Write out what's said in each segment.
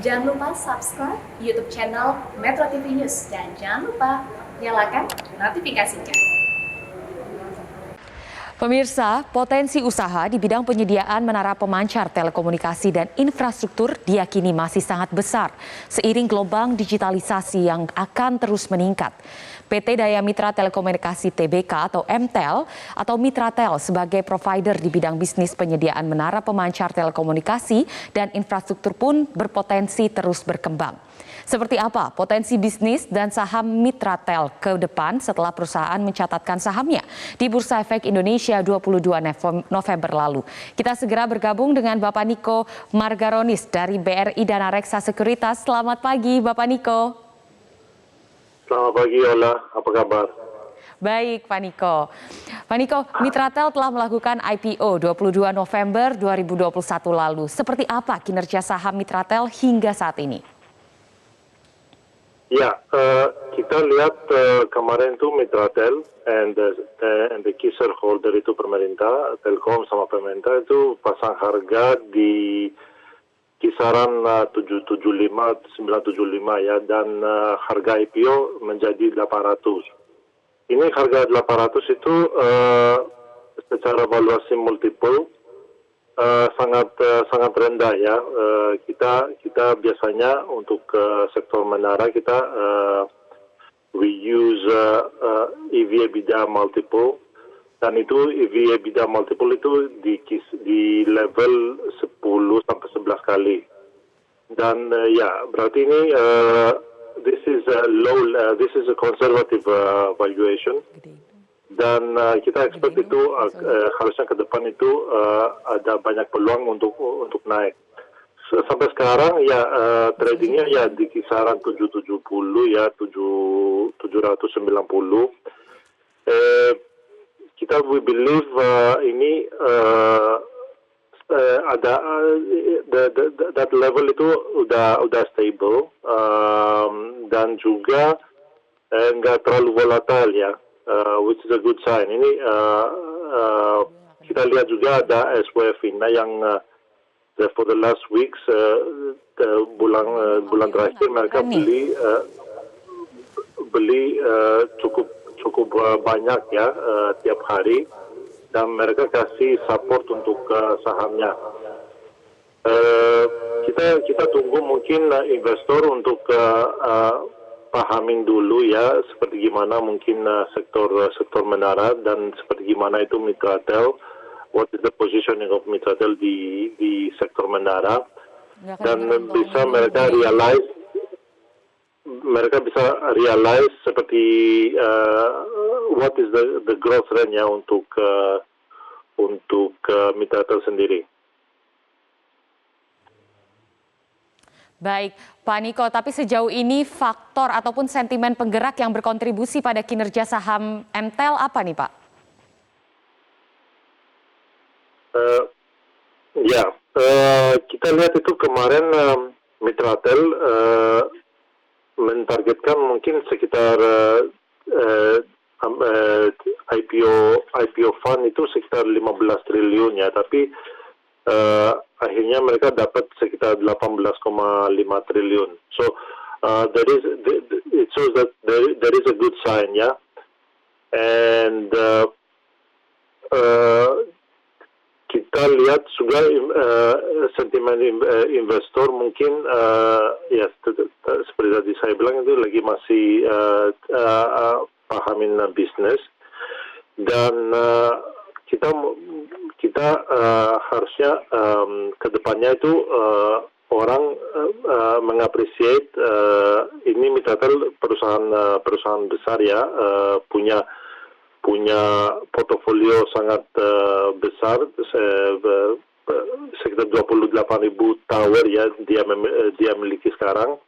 Jangan lupa subscribe YouTube channel Metro TV News dan jangan lupa nyalakan notifikasinya. Pemirsa, potensi usaha di bidang penyediaan menara pemancar telekomunikasi dan infrastruktur diyakini masih sangat besar seiring gelombang digitalisasi yang akan terus meningkat. PT Daya Mitra Telekomunikasi Tbk atau MTEL atau Mitratel sebagai provider di bidang bisnis penyediaan menara pemancar telekomunikasi dan infrastruktur pun berpotensi terus berkembang. Seperti apa potensi bisnis dan saham Mitratel ke depan setelah perusahaan mencatatkan sahamnya di Bursa Efek Indonesia 22 November lalu? Kita segera bergabung dengan Bapak Niko Margaronis dari BRI Dana Reksa Sekuritas. Selamat pagi Bapak Niko. Selamat pagi Ola, apa kabar? Baik Pak Niko. Pak Niko, Mitratel telah melakukan IPO 22 November 2021 lalu. Seperti apa kinerja saham Mitratel hingga saat ini? Ya, kita lihat kemarin itu Mitratel and the key shareholder itu pemerintah, Telkom sama pemerintah itu pasang harga di kisaran 775, 975 ya, dan harga IPO menjadi 800. Ini harga 800 itu secara valuasi multiple sangat rendah ya. Kita biasanya untuk sektor menara kita we use EV/EBITDA multiple, dan itu EV/EBITDA multiple itu di level 10 sampai 11 kali. Dan ya berarti ini this is a conservative valuation. Dan kita expect itu harusnya ke depan itu ada banyak peluang untuk naik. Sampai sekarang ya tradingnya ya di kisaran 770 ya 790. Kita we believe ini ada that level itu udah stable dan juga nggak terlalu volatile ya. Which is a good sign. Ini kita lihat juga ada SWF-ina yang for the last weeks bulan terakhir mereka beli cukup banyak ya tiap hari, dan mereka kasih support untuk sahamnya. Kita tunggu mungkin investor untuk pahamin dulu ya seperti gimana mungkin sektor menara dan seperti gimana itu Mitratel, what is the positioning of Mitratel di sektor menara, dan bisa mereka realize seperti what is the growth rate-nya untuk Mitratel sendiri. Baik, Pak Niko, tapi sejauh ini faktor ataupun sentimen penggerak yang berkontribusi pada kinerja saham MTEL apa nih, Pak? Kita lihat itu kemarin Mitratel mentargetkan mungkin sekitar IPO fund itu sekitar 15 triliun ya, tapi akhirnya mereka dapat sekitar 18,5 triliun. So it shows that there is a good sign ya. And kita lihat juga sentimen investor mungkin ya seperti tadi saya bilang itu lagi masih pahamin bisnis, dan kita harusnya ke depannya itu orang mengapresiasi ini Mitratel perusahaan besar ya, punya portofolio sangat besar, sekitar 28.000 tower ya dia miliki sekarang,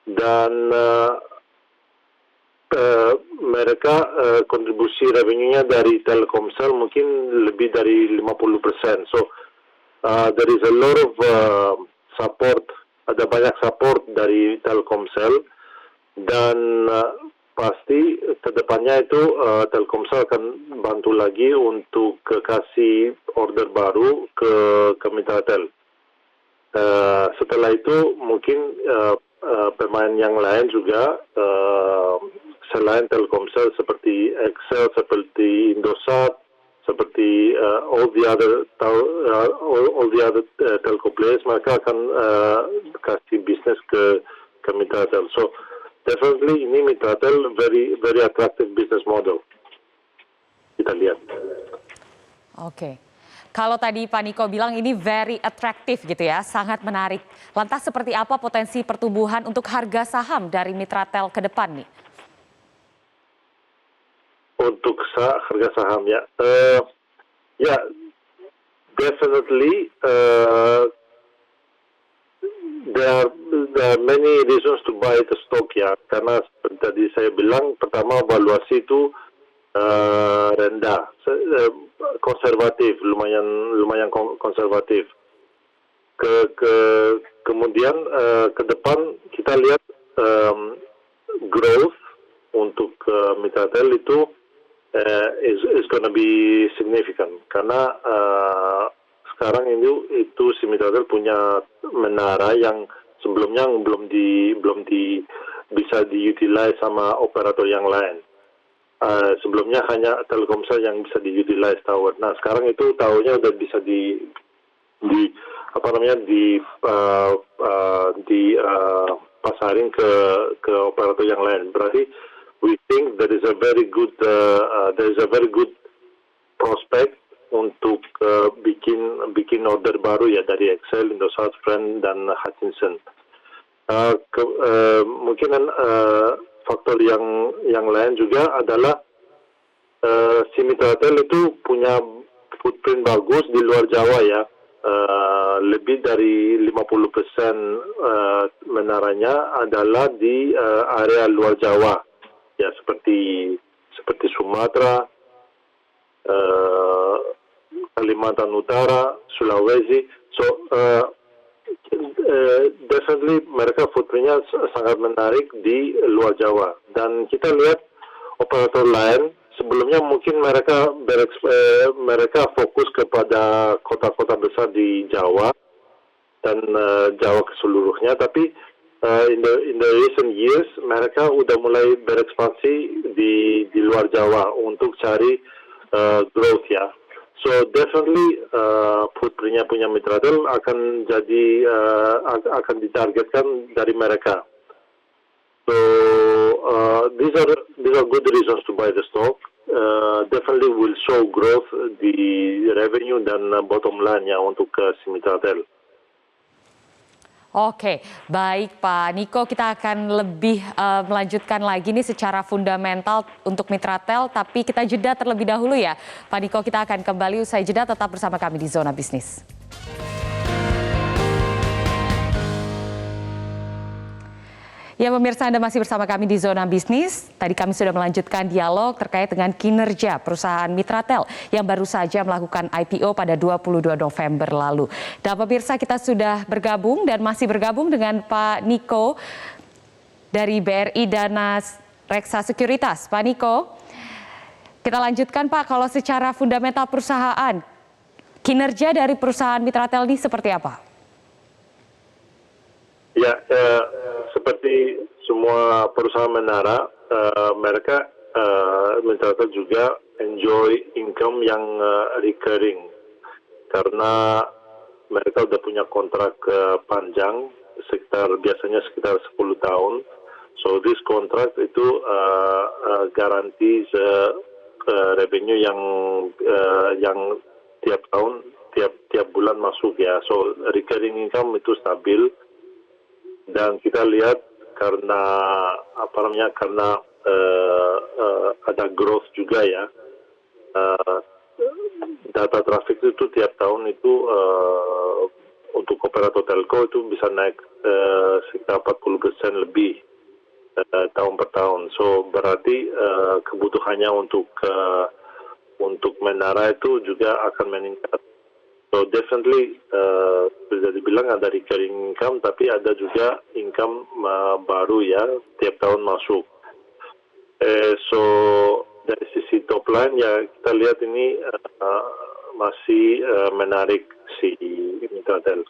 dan mereka kontribusi revenue-nya dari Telkomsel mungkin lebih dari 50%. So there is a lot of support, ada banyak support dari Telkomsel, dan pasti kedepannya itu Telkomsel akan bantu lagi untuk kasih order baru ke Mitratel. Setelah itu mungkin pemain yang lain juga selain Telkomsel seperti XL, seperti Indosat, seperti all the other telco players, mereka akan kasih bisnis ke Mitratel. So definitely ini Mitratel very attractive business model. Kita lihat. Oke. Kalau tadi Pak Niko bilang ini very attractive gitu ya, sangat menarik. Lantas seperti apa potensi pertumbuhan untuk harga saham dari Mitratel ke depan nih? Untuk harga saham ya, definitely there are many reasons to buy the stock ya. Karena seperti tadi saya bilang, pertama valuasi itu rendah, konservatif, lumayan konservatif. Kemudian ke depan kita lihat growth untuk Mitratel itu is gonna be significant karena sekarang itu si Mitratel punya menara yang sebelumnya belum bisa diutilize sama operator yang lain. Sebelumnya hanya Telkomsel yang bisa diutilize tower. Nah sekarang itu towernya udah bisa pasarin ke operator yang lain. Berarti we think there is a very good prospect untuk bikin order baru ya dari XL, Indosat, Friend dan Hutchinson. Mungkin faktor yang lain juga adalah si Mitratel itu punya footprint bagus di luar Jawa ya. Lebih dari 50% menaranya adalah di area luar Jawa ya, seperti Sumatera, Kalimantan Utara, Sulawesi. So definitely mereka footprintnya sangat menarik di luar Jawa. Dan kita lihat operator lain sebelumnya mungkin mereka fokus kepada kota-kota besar di Jawa dan Jawa keseluruhnya, tapi in the recent years mereka udah mulai berekspansi di luar Jawa untuk cari growth ya. So definitely footprintnya punya Mitratel akan ditargetkan dari mereka. So these are good reasons to buy the stock. Definitely will show growth di revenue dan bottom line-nya untuk si Mitratel. Oke, baik Pak Niko, kita akan lebih melanjutkan lagi nih secara fundamental untuk Mitratel, tapi kita jeda terlebih dahulu ya. Pak Niko, kita akan kembali usai jeda, tetap bersama kami di Zona Bisnis. Ya pemirsa, Anda masih bersama kami di Zona Bisnis. Tadi kami sudah melanjutkan dialog terkait dengan kinerja perusahaan Mitratel yang baru saja melakukan IPO pada 22 November lalu. Dan pemirsa, kita sudah bergabung dan masih bergabung dengan Pak Niko dari BRI Dana Reksa Sekuritas. Pak Niko, kita lanjutkan Pak, kalau secara fundamental perusahaan, kinerja dari perusahaan Mitratel ini seperti apa? Ya, seperti semua perusahaan menara, mereka Mitratel juga enjoy income yang recurring karena mereka udah punya kontrak panjang, biasanya sekitar 10 tahun. So this contract itu garanti revenue yang tiap tahun, tiap bulan masuk ya. So recurring income itu stabil. Dan kita lihat karena ada growth juga ya, data traffic itu tiap tahun itu untuk operator telco itu bisa naik sekitar 40% lebih tahun per tahun. So berarti kebutuhannya untuk menara itu juga akan meningkat. So definitely bisa dibilang ada recurring income, tapi ada juga income baru ya tiap tahun masuk. So dari sisi top line ya kita lihat ini masih menarik si Mitratel.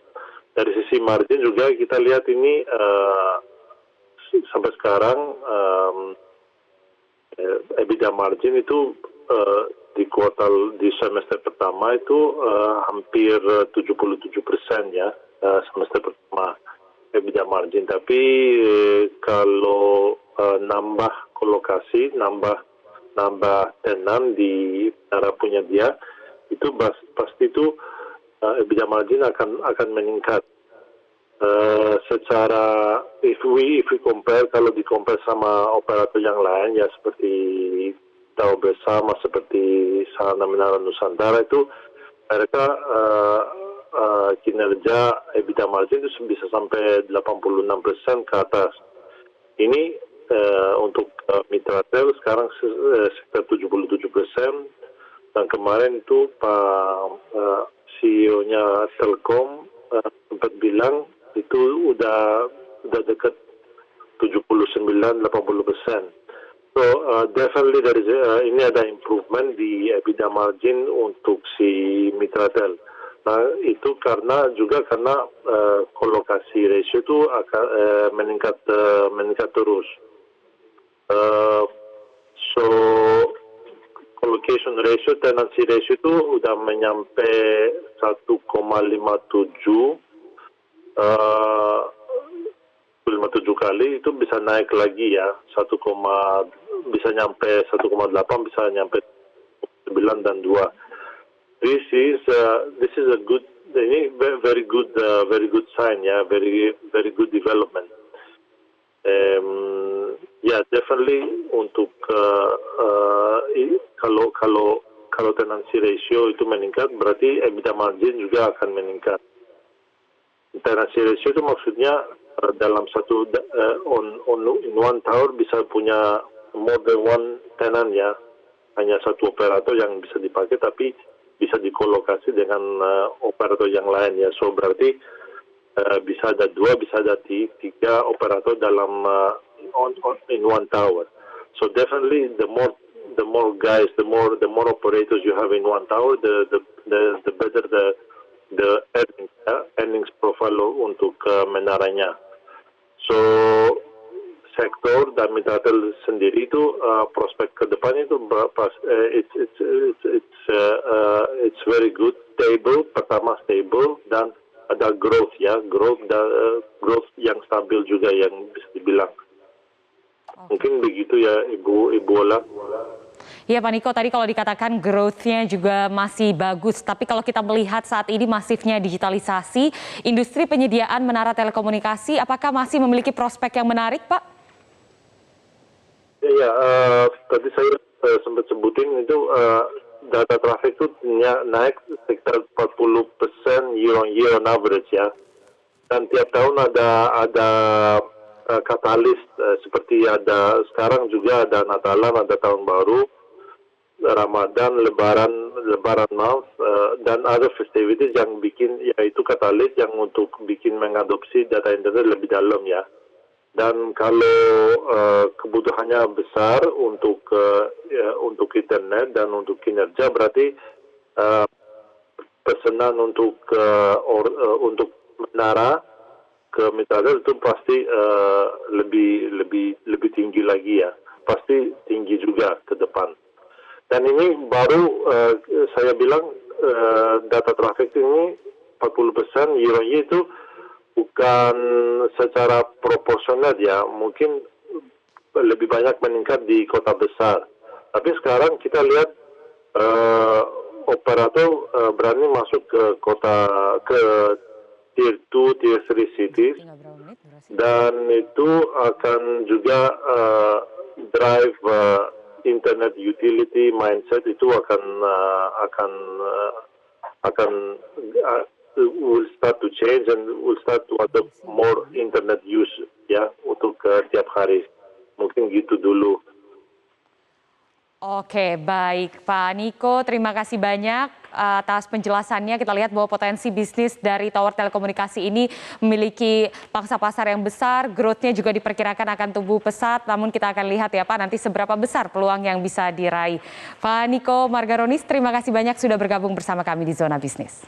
dari sisi margin juga kita lihat ini sampai sekarang EBITDA margin itu di di semester pertama itu hampir 77% ya, semester pertama EBITDA margin. Tapi kalau nambah kolokasi, nambah tenan di cara punya dia, itu pasti itu EBITDA margin akan meningkat. Secara if we compare, kalau di compare sama operator yang lain ya seperti tahu bersama seperti Sarana Menara Nusantara, itu mereka kinerja EBITDA margin itu bisa sampai 86% ke atas. Ini untuk Mitratel sekarang sekitar 77%, dan kemarin itu Pak CEO-nya Telkom sempat bilang itu udah dekat 79-80%. So definitely dari ini ada improvement di EBITDA margin untuk si Mitratel. Nah itu karena kolokasi ratio itu akan meningkat terus. So colocation ratio, tenancy ratio itu udah menyampe 1,57 kali, itu bisa naik lagi ya, bisa nyampe 1,8, bisa nyampe 9 dan 2. This is a good, ini very good sign ya, very good development. Ya definitely untuk kalau tenancy ratio itu meningkat, berarti EBITDA margin juga akan meningkat. Tenancy ratio itu maksudnya dalam satu in one tower bisa punya more than one tenant ya, hanya satu operator yang bisa dipakai, tapi bisa dikolokasi dengan operator yang lain ya. So berarti bisa ada 2, bisa ada 3 operator dalam in one tower. So definitely the more guys, the more operators you have in one tower, the better the earnings profile untuk menaranya. So sektor dan Mitratel sendiri itu prospek ke depan itu it's very good, stable, pertama stable, dan ada growth ya, growth yang stabil juga yang bisa dibilang. Mungkin begitu ya Ibu Ola. Ya Pak Niko, tadi kalau dikatakan growth-nya juga masih bagus, tapi kalau kita melihat saat ini masifnya digitalisasi, industri penyediaan menara telekomunikasi, apakah masih memiliki prospek yang menarik Pak? Ya, tadi saya sempat sebutin itu data traffic itu naik sekitar 40% year on year on average ya. Dan tiap tahun ada katalis seperti ada sekarang juga ada Natalan, ada tahun baru, Ramadan, Lebaran month, dan ada festivities yang bikin yaitu katalis yang untuk bikin mengadopsi data internet lebih dalam ya. Dan kalau kebutuhannya besar untuk internet dan untuk kinerja, berarti pesanan untuk menara ke Mitratel itu pasti lebih tinggi lagi ya, pasti tinggi juga ke depan. Dan ini baru saya bilang data traffic ini 40% year on year itu bukan secara proporsional ya, mungkin lebih banyak meningkat di kota besar. Tapi sekarang kita lihat operator berani masuk ke tier 2, tier 3 cities, dan itu akan juga drive internet utility mindset itu will start to change and will start to adopt more internet use ya untuk tiap hari. Mungkin gitu dulu. Oke, baik Pak Niko, terima kasih banyak atas penjelasannya. Kita lihat bahwa potensi bisnis dari tower telekomunikasi ini memiliki pangsa pasar yang besar, growth-nya juga diperkirakan akan tumbuh pesat, namun kita akan lihat ya Pak nanti seberapa besar peluang yang bisa diraih. Pak Niko Margaronis, terima kasih banyak sudah bergabung bersama kami di Zona Bisnis.